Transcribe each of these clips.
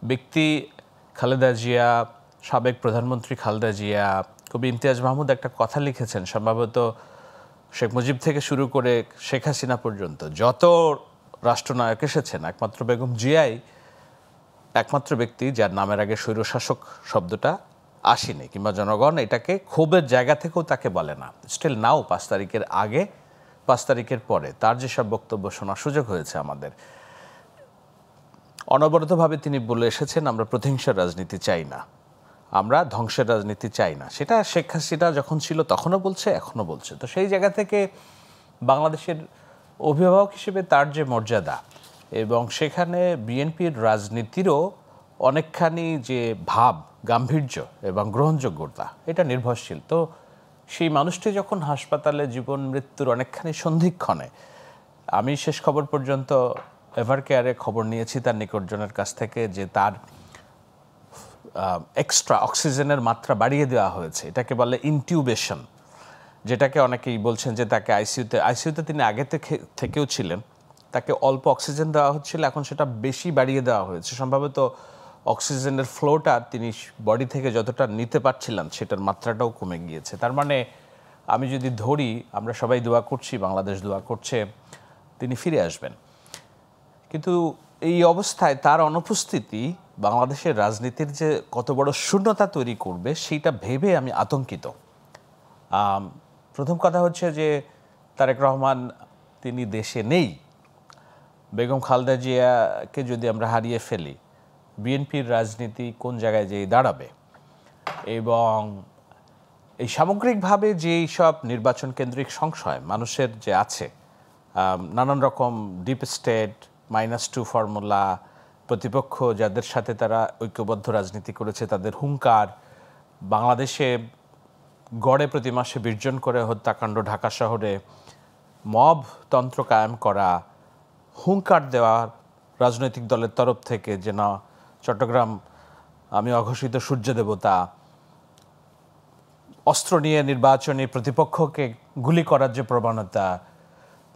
ব্যক্তি খালেদা জিয়া, সাবেক প্রধানমন্ত্রী খালেদা জিয়া, কবি ইমতিয়াজ মাহমুদ একটা কথা লিখেছেন, সম্ভবত শেখ মুজিব থেকে শুরু করে শেখ হাসিনা পর্যন্ত যত রাষ্ট্রনায়ক এসেছেন, একমাত্র বেগম জিয়াই একমাত্র ব্যক্তি যার নামের আগে স্বৈরশাসক শব্দটা আসেনি, কিংবা জনগণ এটাকে ক্ষোভের জায়গা থেকেও তাকে বলে না। স্টিল নাও 5 তারিখের আগে 5 তারিখের পরে তার যেসব বক্তব্য শোনার সুযোগ হয়েছে আমাদের, অনবরতভাবে তিনি বলে এসেছেন আমরা প্রতিহিংসার রাজনীতি চাই না, আমরা ধ্বংসের রাজনীতি চাই না। সেটা শেখ হাসিনা যখন ছিল তখনও বলছে, এখনও বলছে। তো সেই জায়গা থেকে বাংলাদেশের অভিভাবক হিসেবে তার যে মর্যাদা, এবং সেখানে বিএনপির রাজনীতিরও অনেকখানি যে ভাব, গাম্ভীর্য এবং গ্রহণযোগ্যতা, এটা নির্ভরশীল। তো সেই মানুষটি যখন হাসপাতালে জীবন মৃত্যুর অনেকখানি সন্ধিক্ষণে, আমি শেষ খবর পর্যন্ত এভারকেয়ারে খবর নিয়েছি তার নিকটজনের কাছ থেকে যে তার এক্সট্রা অক্সিজেনের মাত্রা বাড়িয়ে দেওয়া হয়েছে, এটাকে বলে ইনটিউবেশন, যেটাকে অনেকেই বলছেন যে তাকে আইসিইউতে তিনি আগে থেকেও ছিলেন, তাকে অল্প অক্সিজেন দেওয়া হচ্ছিল, এখন সেটা বেশি বাড়িয়ে দেওয়া হয়েছে। সম্ভবত অক্সিজেনের ফ্লোটা তিনি বডি থেকে যতটা নিতে পারছিলেন সেটার মাত্রাটাও কমে গিয়েছে। তার মানে আমি যদি ধরি, আমরা সবাই দোয়া করছি, বাংলাদেশ দোয়া করছে তিনি ফিরে আসবেন, কিন্তু এই অবস্থায় তার অনুপস্থিতি বাংলাদেশের রাজনীতির যে কত বড় শূন্যতা তৈরি করবে সেইটা ভেবে আমি আতঙ্কিত। প্রথম কথা হচ্ছে যে তারেক রহমান তিনি দেশে নেই। বেগম খালেদা জিয়াকে যদি আমরা হারিয়ে ফেলি, বিএনপির রাজনীতি কোন জায়গায় যেয়ে দাঁড়াবে, এবং এই সামগ্রিকভাবে যেই সব নির্বাচন কেন্দ্রিক সংশয় মানুষের যে আছে, নানান রকম ডিপ স্টেট, -2 ফর্মুলা, প্রতিপক্ষ যাদের সাথে তারা ঐক্যবদ্ধ রাজনীতি করেছে তাদের হুঙ্কার, বাংলাদেশে গড়ে প্রতি মাসে বির্জন করে হত্যাকাণ্ড, ঢাকা শহরে মব তন্ত্র কায়েম করা, হুঙ্কার দেওয়া রাজনৈতিক দলের তরফ থেকে যে না চট্টগ্রাম আমি অঘোষিত সূর্য দেবতা, অস্ত্র নিয়ে নির্বাচনী প্রতিপক্ষকে গুলি করার যে প্রবণতা,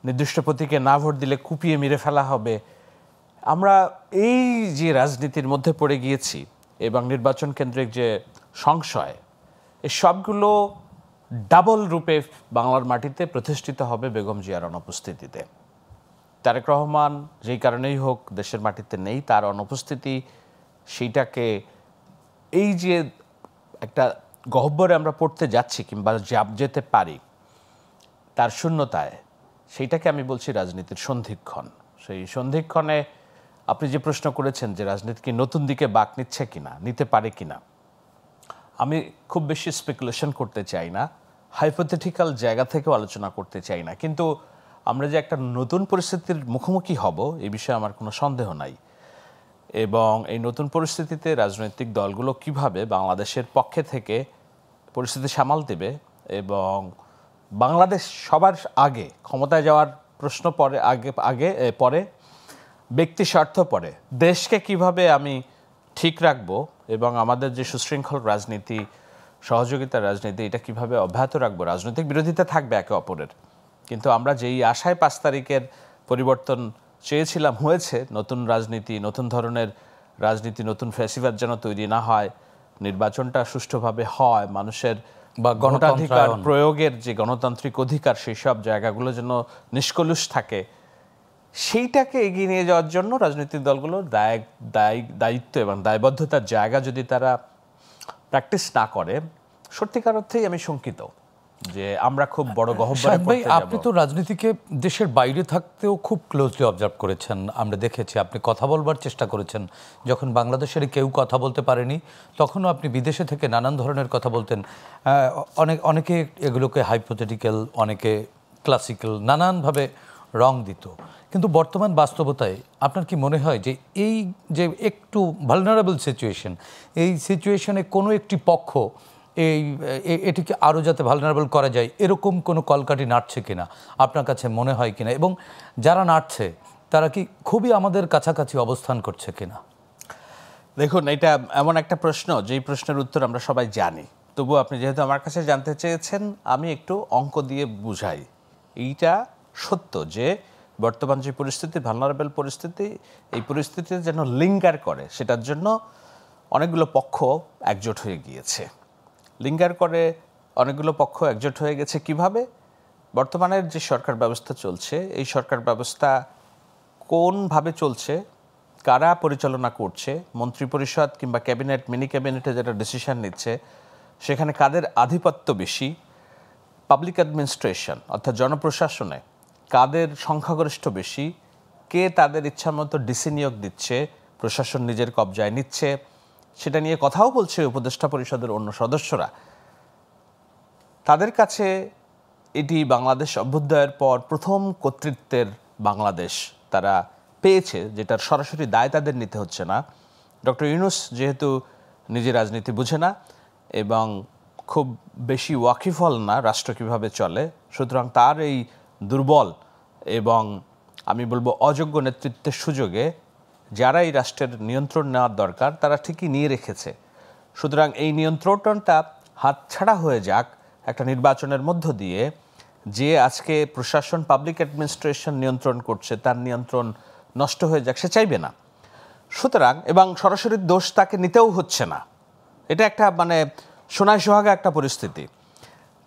নির্দিষ্ট প্রতীকে না ভোট দিলে কুপিয়ে মেরে ফেলা হবে, আমরা এই যে রাজনীতির মধ্যে পড়ে গিয়েছি এবং নির্বাচন কেন্দ্রিক যে সংশয়, এই সবগুলো ডাবল রূপে বাংলার মাটিতে প্রতিষ্ঠিত হবে বেগম জিয়ার অনুপস্থিতিতে। তারেক রহমান যেই কারণেই হোক দেশের মাটিতে নেই, তার অনুপস্থিতি সেইটাকে এই যে একটা গহ্বরে আমরা পড়তে যাচ্ছি কিংবা যেতে পারি তার শূন্যতায়, সেইটাকে আমি বলছি রাজনীতির সন্ধিক্ষণ। সেই সন্ধিক্ষণে আপনি যে প্রশ্ন করেছেন যে রাজনীতি কি নতুন দিকে বাঁক নিচ্ছে কিনা, নিতে পারে কিনা, আমি খুব বেশি স্পেকুলেশন করতে চাই না, হাইপোথেটিক্যাল জায়গা থেকেও আলোচনা করতে চাই না, কিন্তু আমরা যে একটা নতুন পরিস্থিতির মুখোমুখি হব এই বিষয়ে আমার কোনো সন্দেহ নাই। এবং এই নতুন পরিস্থিতিতে রাজনৈতিক দলগুলো কিভাবে বাংলাদেশের পক্ষে থেকে পরিস্থিতি সামাল দেবে, এবং বাংলাদেশ সবার আগে ক্ষমতায় যাওয়ার প্রশ্ন পরে ব্যক্তি স্বার্থ পরে, দেশকে কিভাবে আমি ঠিক রাখবো এবং আমাদের যে সুশৃঙ্খল রাজনীতি, সহযোগিতার রাজনীতি, এটা কিভাবে অব্যাহত রাখবো। রাজনৈতিক বিরোধিতা থাকবে একে অপরের, কিন্তু আমরা যেই আশায় 5 তারিখের পরিবর্তন চেয়েছিলাম হয়েছে, নতুন রাজনীতি, নতুন ধরনের রাজনীতি, নতুন ফ্যাসিবাদ যেন তৈরি না হয়, নির্বাচনটা সুষ্ঠুভাবে হয়, মানুষের বা গণতান্ত্রিক প্রয়োগের যে গণতান্ত্রিক অধিকার সেই সব জায়গাগুলো যেন নিষ্কলুষ থাকে, সেইটাকে এগিয়ে নিয়ে যাওয়ার জন্য রাজনৈতিক দলগুলোর দায়িত্ব এবং দায়বদ্ধতার জায়গা যদি তারা প্র্যাকটিস না করে, সত্যিকার অর্থেই আমি শঙ্কিত যে আমরা খুব বড় গহ্বরে পড়তে যাব। আপনি তো রাজনীতিকে দেশের বাইরে থাকতেও খুব ক্লোজলি অবজার্ভ করেছেন, আমরা দেখেছি। আপনি কথা বলবার চেষ্টা করেছেন, যখন বাংলাদেশের কেউ কথা বলতে পারেনি তখনও আপনি বিদেশে থেকে নানান ধরনের কথা বলতেন। অনেকে এগুলোকে হাইপোথেটিক্যাল, অনেকে ক্লাসিক্যাল, নানানভাবে রং দিত। কিন্তু বর্তমান বাস্তবতায় আপনার কি মনে হয় যে এই যে একটু ভালনারেবল সিচুয়েশন, এই সিচুয়েশনে কোনো একটি পক্ষ এটিকে আরও যাতে ভালনারেবল করা যায় এরকম কোনো কলকাঠি নাড়ছে কিনা, আপনার কাছে মনে হয় কিনা, এবং যারা নাড়ছে তারা কি খুবই আমাদের কাছাকাছি অবস্থান করছে কিনা? দেখুন, এটা এমন একটা প্রশ্ন যেই প্রশ্নের উত্তর আমরা সবাই জানি, তবু আপনি যেহেতু আমার কাছে জানতে চেয়েছেন আমি একটু অঙ্ক দিয়ে বুঝাই। এইটা সত্য যে বর্তমান যে পরিস্থিতি, ভালনারেবল পরিস্থিতি, এই পরিস্থিতি যেন লিঙ্গার করে সেটার জন্য অনেকগুলো পক্ষ একজোট হয়ে গিয়েছে। লিঙ্গার করে অনেকগুলো পক্ষ একজোট হয়ে গেছে কিভাবে? বর্তমানের যে সরকার ব্যবস্থা চলছে, এই সরকার ব্যবস্থা কোনভাবে চলছে, কারা পরিচালনা করছে, মন্ত্রিপরিষদ কিংবা ক্যাবিনেট, মিনি ক্যাবিনেটে যেটা ডিসিশন নিচ্ছে, সেখানে কাদের আধিপত্য বেশি, পাবলিক অ্যাডমিনিস্ট্রেশন অর্থাৎ জনপ্রশাসনে কাদের সংখ্যাগরিষ্ঠ বেশি, কে তাদের ইচ্ছামতো ডিসি নিয়োগ দিচ্ছে, প্রশাসন নিজের কবজায় নিচ্ছে, সেটা নিয়ে কথাও বলছে উপদেষ্টা পরিষদের অন্য সদস্যরা। তাদের কাছে এটি বাংলাদেশ অভ্যুদয়ের পর প্রথম কর্তৃত্বের বাংলাদেশ তারা পেয়েছে, যেটার সরাসরি দায় তাদের নিতে হচ্ছে না। ডক্টর ইউনূস যেহেতু নিজে রাজনীতি বুঝে না এবং খুব বেশি ওয়াকিফল না রাষ্ট্র কীভাবে চলে, সুতরাং তার এই দুর্বল এবং আমি বলবো অযোগ্য নেতৃত্বের সুযোগে যারা এই রাষ্ট্রের নিয়ন্ত্রণ নেওয়ার দরকার তারা ঠিকই নিয়ে রেখেছে। সুতরাং এই নিয়ন্ত্রণটা হাতছাড়া হয়ে যাক একটা নির্বাচনের মধ্য দিয়ে, যে আজকে প্রশাসন পাবলিক অ্যাডমিনিস্ট্রেশন নিয়ন্ত্রণ করছে তার নিয়ন্ত্রণ নষ্ট হয়ে যাক, সে চাইবে না। সুতরাং এবং সরাসরি দোষ তাকে নিতেও হচ্ছে না, এটা একটা মানে সোনায় সোহাগা একটা পরিস্থিতি।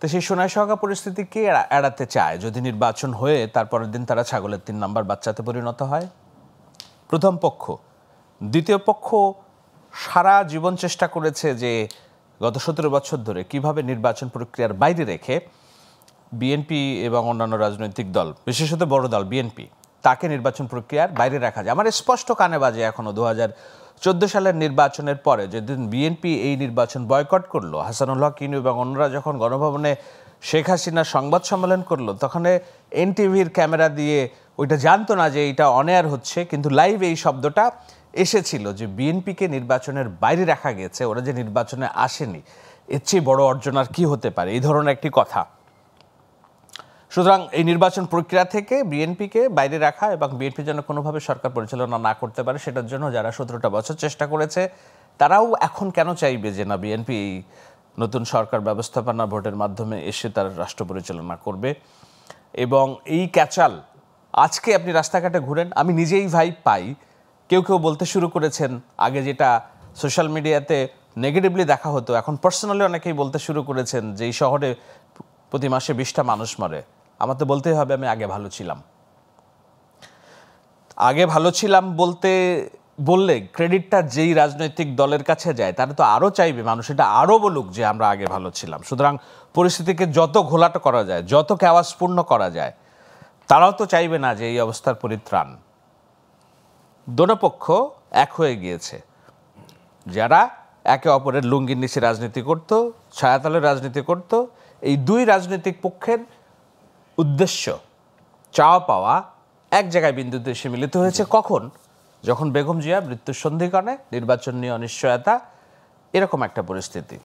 তো সেই সোনায় সোহাগা পরিস্থিতি কে এড়াতে চায় যদি নির্বাচন হয়ে তারপরের দিন তারা ছাগলের 3 নাম্বার বাচ্চাতে পরিণত হয়? প্রথম পক্ষ। দ্বিতীয় পক্ষ সারা জীবন চেষ্টা করেছে যে গত 17 বছর ধরে কিভাবে নির্বাচন প্রক্রিয়ার বাইরে রেখে বিএনপি এবং অন্যান্য রাজনৈতিক দল, বিশেষত বড় দল বিএনপি, তাকে নির্বাচন প্রক্রিয়ার বাইরে রাখা যায়। আমার স্পষ্ট কানে বাজে এখনও 2014 সালের নির্বাচনের পরে যেদিন বিএনপি এই নির্বাচন বয়কট করলো, হাসানুল হক ইনু এবং অন্যরা যখন গণভবনে শেখ হাসিনার সংবাদ সম্মেলন করলো, তখন এনটিভির ক্যামেরা দিয়ে ওইটা জানতো না যে এটা অন এয়ার হচ্ছে, কিন্তু লাইভ এই শব্দটা এসেছিল যে বিএনপিকে নির্বাচনের বাইরে রাখা গেছে, ওরা যে নির্বাচনে আসেনি, এর চেয়ে বড় অর্জন আর কি হতে পারে, এই ধরনের একটি কথা। সুতরাং এই নির্বাচন প্রক্রিয়া থেকে বিএনপিকে বাইরে রাখা এবং বিএনপি যেন কোনোভাবে সরকার পরিচালনা না করতে পারে, সেটার জন্য যারা 17টা বছর চেষ্টা করেছে তারাও এখন কেন চাইবে যে না বিএনপি এই নতুন সরকার ব্যবস্থাপনা ভোটের মাধ্যমে এসে তার রাষ্ট্র পরিচালনা করবে। এবং এই ক্যাচাল আজকে আপনি রাস্তাঘাটে ঘুরেন, আমি নিজেই ভাইব পাই। কেউ কেউ বলতে শুরু করেছেন, আগে যেটা সোশ্যাল মিডিয়াতে নেগেটিভলি দেখা হতো, এখন পার্সোনালি অনেকেই বলতে শুরু করেছেন যে এই শহরে প্রতি মাসে 20টা মানুষ মরে। আমার তো বলতেই হবে আমি আগে ভালো ছিলাম। আগে ভালো ছিলাম বললে ক্রেডিটটা যেই রাজনৈতিক দলের কাছে যায় তারা তো আরও চাইবে মানুষ এটা আরও বলুক যে আমরা আগে ভালো ছিলাম। সুতরাং পরিস্থিতিকে যত ঘোলাটো করা যায়, যত কেওয়াসপূর্ণ করা যায়, তারাও তো চাইবে না যে এই অবস্থার পরিত্রাণ। দোনো পক্ষ এক হয়ে গিয়েছে। যারা একে অপরের লুঙ্গির নিচে রাজনীতি করত, ছায়াতলের রাজনীতি করত, এই দুই রাজনৈতিক পক্ষের উদ্দেশ্য, চাওয়া পাওয়া এক জায়গায় বিন্দুতে এসে মিলিত হয়েছে। কখন? যখন বেগম জিয়া মৃত্যুর সন্ধিক্ষণে, নির্বাচন নিয়ে অনিশ্চয়তা, এরকম একটা পরিস্থিতি।